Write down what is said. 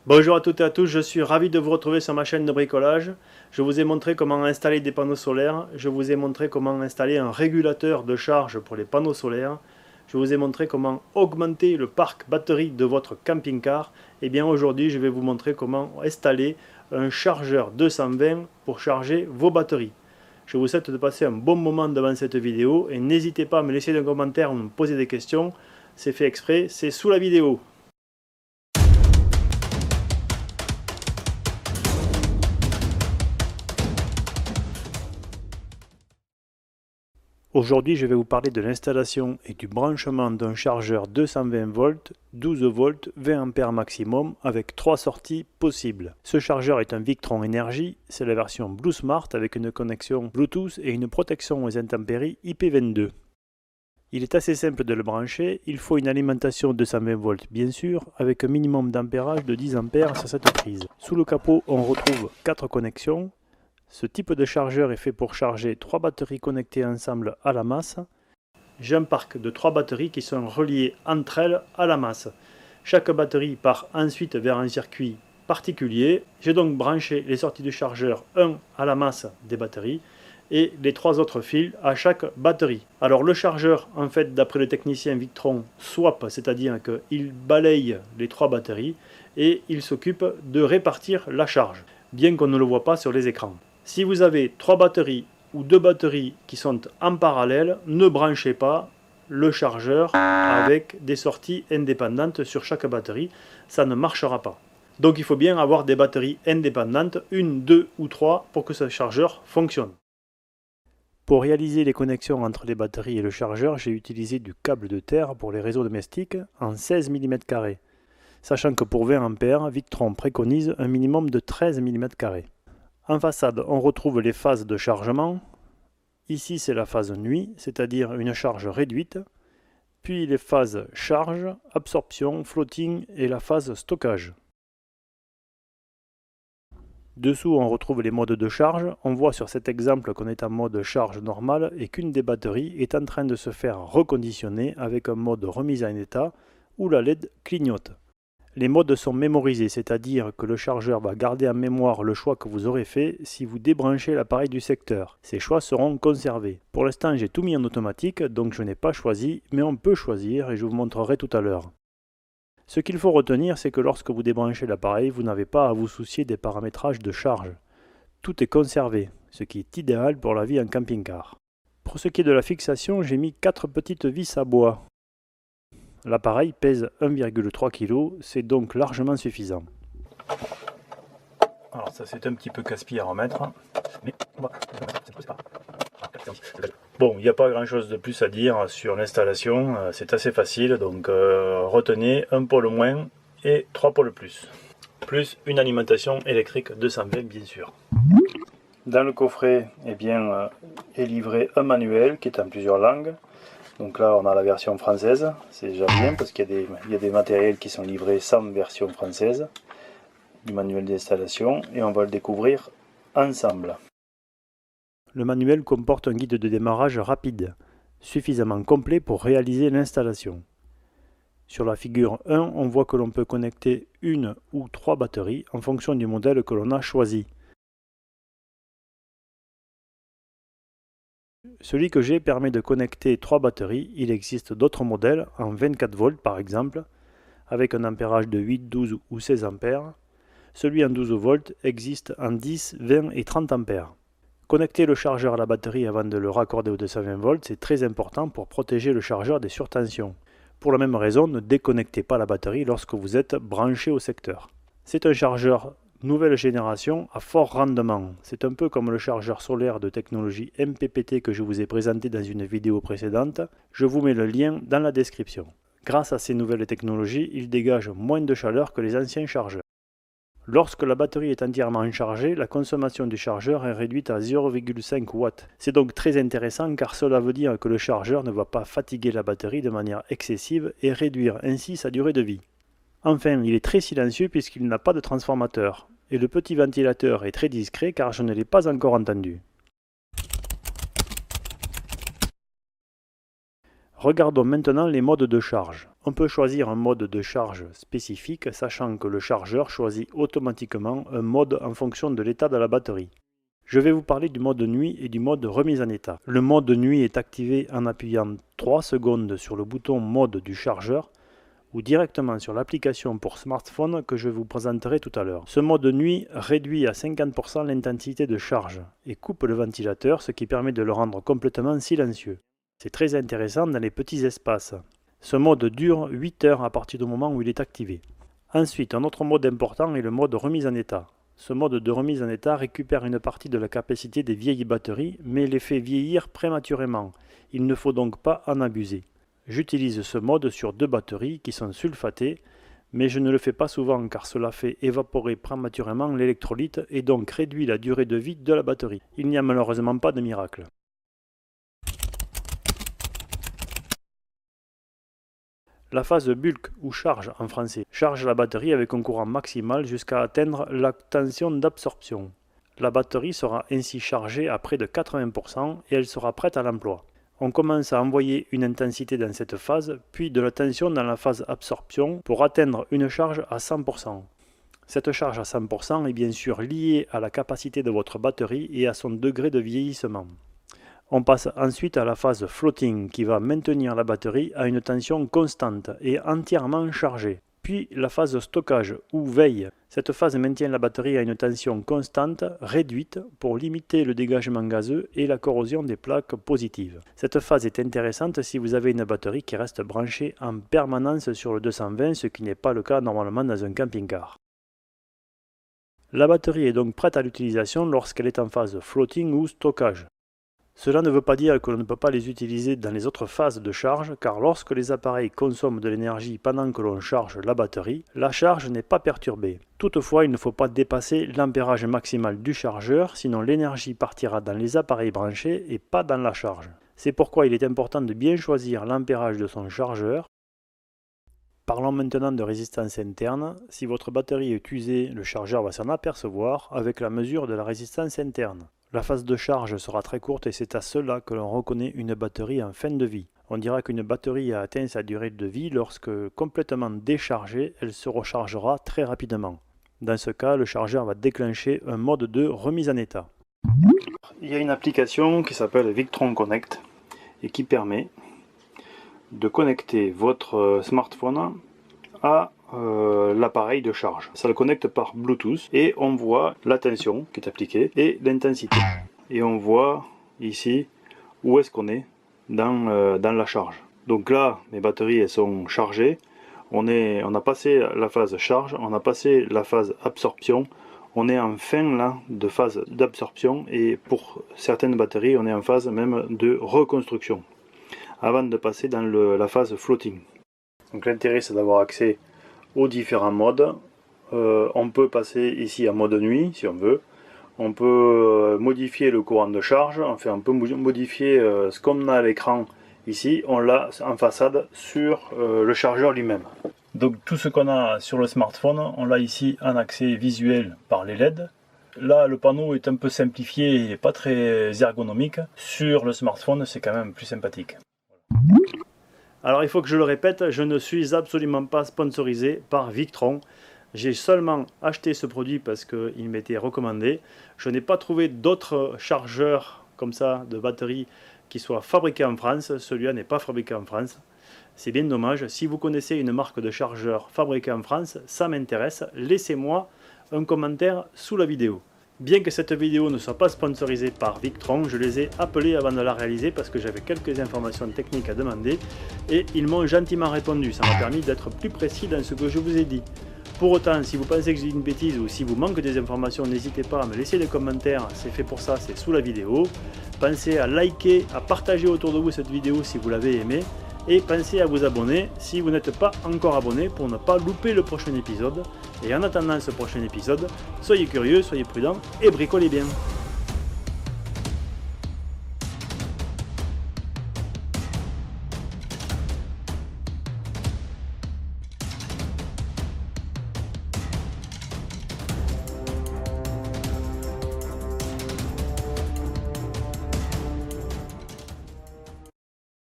Bonjour à toutes et à tous, je suis ravi de vous retrouver sur ma chaîne de bricolage. Je vous ai montré comment installer des panneaux solaires, je vous ai montré comment installer un régulateur de charge pour les panneaux solaires, je vous ai montré comment augmenter le parc batterie de votre camping-car. Et bien aujourd'hui je vais vous montrer comment installer un chargeur 220 pour charger vos batteries. Je vous souhaite de passer un bon moment devant cette vidéo et n'hésitez pas à me laisser des commentaires ou me poser des questions. C'est fait exprès, c'est sous la vidéo. Aujourd'hui, je vais vous parler de l'installation et du branchement d'un chargeur 220 volts, 12 volts, 20 ampères maximum avec 3 sorties possibles. Ce chargeur est un Victron Energy, c'est la version Blue Smart avec une connexion Bluetooth et une protection aux intempéries IP22. Il est assez simple de le brancher, il faut une alimentation 220 volts bien sûr, avec un minimum d'ampérage de 10 ampères sur cette prise. Sous le capot, on retrouve 4 connexions. Ce type de chargeur est fait pour charger 3 batteries connectées ensemble à la masse. J'ai un parc de 3 batteries qui sont reliées entre elles à la masse. Chaque batterie part ensuite vers un circuit particulier. J'ai donc branché les sorties du chargeur 1 à la masse des batteries et les 3 autres fils à chaque batterie. Alors le chargeur, en fait, d'après le technicien Victron, swap, c'est-à-dire qu'il balaye les 3 batteries et il s'occupe de répartir la charge, bien qu'on ne le voit pas sur les écrans. Si vous avez 3 batteries ou 2 batteries qui sont en parallèle, ne branchez pas le chargeur avec des sorties indépendantes sur chaque batterie, ça ne marchera pas. Donc il faut bien avoir des batteries indépendantes, une, deux ou trois, pour que ce chargeur fonctionne. Pour réaliser les connexions entre les batteries et le chargeur, j'ai utilisé du câble de terre pour les réseaux domestiques en 16 mm², sachant que pour 20 A, Victron préconise un minimum de 13 mm². En façade, on retrouve les phases de chargement. Ici, c'est la phase nuit, c'est-à-dire une charge réduite. Puis les phases charge, absorption, floating et la phase stockage. Dessous, on retrouve les modes de charge. On voit sur cet exemple qu'on est en mode charge normale et qu'une des batteries est en train de se faire reconditionner avec un mode remise en état où la LED clignote. Les modes sont mémorisés, c'est-à-dire que le chargeur va garder en mémoire le choix que vous aurez fait si vous débranchez l'appareil du secteur. Ces choix seront conservés. Pour l'instant, j'ai tout mis en automatique, donc je n'ai pas choisi, mais on peut choisir et je vous montrerai tout à l'heure. Ce qu'il faut retenir, c'est que lorsque vous débranchez l'appareil, vous n'avez pas à vous soucier des paramétrages de charge. Tout est conservé, ce qui est idéal pour la vie en camping-car. Pour ce qui est de la fixation, j'ai mis 4 petites vis à bois. L'appareil pèse 1,3 kg, c'est donc largement suffisant. Alors ça c'est un petit peu casse-pied à remettre. Mais bon, il n'y a pas grand chose de plus à dire sur l'installation, c'est assez facile, donc retenez un pôle moins et 3 pôles plus. Plus une alimentation électrique 220 bien sûr. Dans le coffret, est livré un manuel qui est en plusieurs langues. Donc là, on a la version française, c'est déjà bien parce qu'il y a des matériels qui sont livrés sans version française du manuel d'installation et on va le découvrir ensemble. Le manuel comporte un guide de démarrage rapide, suffisamment complet pour réaliser l'installation. Sur la figure 1, on voit que l'on peut connecter une ou 3 batteries en fonction du modèle que l'on a choisi. Celui que j'ai permet de connecter 3 batteries, il existe d'autres modèles en 24 volts par exemple, avec un ampérage de 8, 12 ou 16 ampères. Celui en 12 volts existe en 10, 20 et 30 ampères. Connecter le chargeur à la batterie avant de le raccorder au 220 volts, c'est très important pour protéger le chargeur des surtensions. Pour la même raison, ne déconnectez pas la batterie lorsque vous êtes branché au secteur. C'est un chargeur nouvelle génération à fort rendement. C'est un peu comme le chargeur solaire de technologie MPPT que je vous ai présenté dans une vidéo précédente. Je vous mets le lien dans la description. Grâce à ces nouvelles technologies, il dégage moins de chaleur que les anciens chargeurs. Lorsque la batterie est entièrement chargée, la consommation du chargeur est réduite à 0,5 watts. C'est donc très intéressant car cela veut dire que le chargeur ne va pas fatiguer la batterie de manière excessive et réduire ainsi sa durée de vie. Enfin, il est très silencieux puisqu'il n'a pas de transformateur. Et le petit ventilateur est très discret car je ne l'ai pas encore entendu. Regardons maintenant les modes de charge. On peut choisir un mode de charge spécifique, sachant que le chargeur choisit automatiquement un mode en fonction de l'état de la batterie. Je vais vous parler du mode nuit et du mode remise en état. Le mode nuit est activé en appuyant 3 secondes sur le bouton mode du chargeur ou directement sur l'application pour smartphone que je vous présenterai tout à l'heure. Ce mode nuit réduit à 50% l'intensité de charge et coupe le ventilateur, ce qui permet de le rendre complètement silencieux. C'est très intéressant dans les petits espaces. Ce mode dure 8 heures à partir du moment où il est activé. Ensuite, un autre mode important est le mode remise en état. Ce mode de remise en état récupère une partie de la capacité des vieilles batteries, mais les fait vieillir prématurément. Il ne faut donc pas en abuser. J'utilise ce mode sur 2 batteries qui sont sulfatées, mais je ne le fais pas souvent car cela fait évaporer prématurément l'électrolyte et donc réduit la durée de vie de la batterie. Il n'y a malheureusement pas de miracle. La phase bulk ou charge en français charge la batterie avec un courant maximal jusqu'à atteindre la tension d'absorption. La batterie sera ainsi chargée à près de 80% et elle sera prête à l'emploi. On commence à envoyer une intensité dans cette phase, puis de la tension dans la phase absorption pour atteindre une charge à 100%. Cette charge à 100% est bien sûr liée à la capacité de votre batterie et à son degré de vieillissement. On passe ensuite à la phase floating qui va maintenir la batterie à une tension constante et entièrement chargée. Puis la phase stockage ou veille. Cette phase maintient la batterie à une tension constante réduite pour limiter le dégagement gazeux et la corrosion des plaques positives. Cette phase est intéressante si vous avez une batterie qui reste branchée en permanence sur le 220, ce qui n'est pas le cas normalement dans un camping-car. La batterie est donc prête à l'utilisation lorsqu'elle est en phase floating ou stockage. Cela ne veut pas dire que l'on ne peut pas les utiliser dans les autres phases de charge, car lorsque les appareils consomment de l'énergie pendant que l'on charge la batterie, la charge n'est pas perturbée. Toutefois, il ne faut pas dépasser l'ampérage maximal du chargeur, sinon l'énergie partira dans les appareils branchés et pas dans la charge. C'est pourquoi il est important de bien choisir l'ampérage de son chargeur. Parlons maintenant de résistance interne. Si votre batterie est usée, le chargeur va s'en apercevoir avec la mesure de la résistance interne. La phase de charge sera très courte et c'est à cela que l'on reconnaît une batterie en fin de vie. On dira qu'une batterie a atteint sa durée de vie lorsque, complètement déchargée, elle se rechargera très rapidement. Dans ce cas, le chargeur va déclencher un mode de remise en état. Il y a une application qui s'appelle Victron Connect et qui permet de connecter votre smartphone à l'appareil de charge. Ça le connecte par Bluetooth et on voit la tension qui est appliquée et l'intensité. Et on voit ici où est-ce qu'on est dans la charge. Donc là, mes batteries elles sont chargées. On a passé la phase charge, on a passé la phase absorption. On est en fin là de phase d'absorption et pour certaines batteries, on est en phase même de reconstruction avant de passer dans la phase floating. Donc l'intérêt c'est d'avoir accès aux différents modes. On peut passer ici en mode nuit si on veut. On peut modifier le courant de charge. Enfin, on peut modifier ce qu'on a à l'écran ici. On l'a en façade sur le chargeur lui-même. Donc tout ce qu'on a sur le smartphone, on l'a ici en accès visuel par les LED. Là, le panneau est un peu simplifié et pas très ergonomique. Sur le smartphone, c'est quand même plus sympathique. Alors il faut que je le répète, je ne suis absolument pas sponsorisé par Victron. J'ai seulement acheté ce produit parce qu'il m'était recommandé. Je n'ai pas trouvé d'autres chargeurs comme ça de batterie qui soient fabriqués en France. Celui-là n'est pas fabriqué en France. C'est bien dommage. Si vous connaissez une marque de chargeur fabriquée en France, ça m'intéresse. Laissez-moi un commentaire sous la vidéo. Bien que cette vidéo ne soit pas sponsorisée par Victron, je les ai appelés avant de la réaliser parce que j'avais quelques informations techniques à demander et ils m'ont gentiment répondu. Ça m'a permis d'être plus précis dans ce que je vous ai dit. Pour autant, si vous pensez que j'ai une bêtise ou si vous manque des informations, n'hésitez pas à me laisser des commentaires, c'est fait pour ça, c'est sous la vidéo. Pensez à liker, à partager autour de vous cette vidéo si vous l'avez aimée. Et pensez à vous abonner si vous n'êtes pas encore abonné pour ne pas louper le prochain épisode. Et en attendant ce prochain épisode, soyez curieux, soyez prudents et bricolez bien.